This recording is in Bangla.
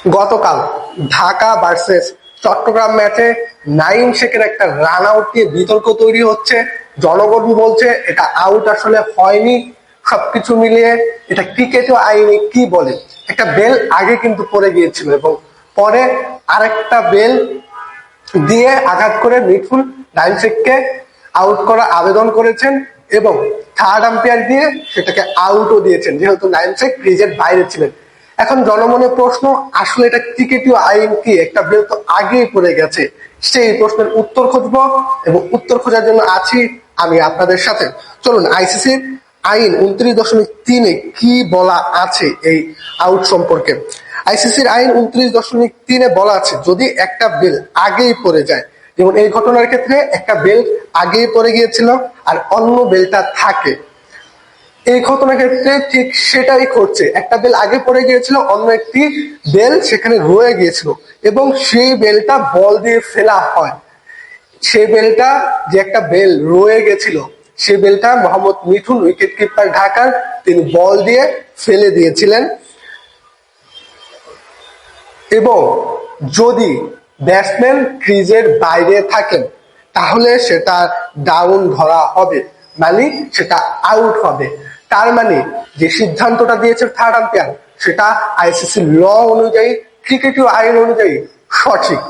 গতকাল ঢাকা ভার্সেস চট্টগ্রাম ম্যাচে নাইম শেখের একটা রান আউট নিয়ে বিতর্ক তৈরি হচ্ছে। জনগণ বলছে এটা আউট আসলে হয়নি। সবকিছু মিলিয়ে এটা ক্রিকেটও আইনে কি বলে, একটা বেল আগে কিন্তু পড়ে গিয়েছিল এবং পরে আরেকটা বেল দিয়ে আঘাত করে মিঠুন নাইম শেখকে আউট করার আবেদন করেছেন এবং থার্ড আম্পায়ার দিয়ে সেটাকে আউটও দিয়েছেন, যেহেতু নাইম শেখ ক্রিজের বাইরে ছিলেন। এখন জনমনের প্রশ্ন, আসলে এটা ক্রিকেটীয় আইন কি? একটা বেল তো আগেই পড়ে গেছে। সেই প্রশ্নের উত্তর খুঁজবো এবং উত্তর খোঁজার জন্য আছি আমি আপনাদের সাথে। চলুন, আইসিসির আইন 29.3 কি বলা আছে এই আউট সম্পর্কে। আইসিসির আইন 29.3 বলা আছে, যদি একটা বেল আগেই পড়ে যায়, যেমন এই ঘটনার ক্ষেত্রে একটা বেল আগেই পড়ে গিয়েছিল আর অন্য বেলটা থাকে, এই ঘটনার ক্ষেত্রে ঠিক সেটাই ঘটছে। একটা বেল আগে পড়ে গিয়েছিল, অন্য একটি বেল সেখানে রয়ে গিয়েছিল এবং সেই বেলটা বল দিয়ে ফেলা হয়। সেই বেলটা, যে একটা বেল রয়ে গেছিল, সেই বেলটা মোহাম্মদ মিঠুন উইকেট কিপার ঢাকার, তিনি বল দিয়ে ফেলে দিয়েছিলেন। এবং যদি ব্যাটসম্যান ক্রিজের বাইরে থাকেন তাহলে সেটা ডাউন ধরা হবে, মানে সেটা আউট হবে। তার মানে যে সিদ্ধান্তটা দিয়েছে থার্ড আম্পায়ার সেটা আইসিসি ল অনুযায়ী, ক্রিকেটীয় আইন অনুযায়ী সঠিক।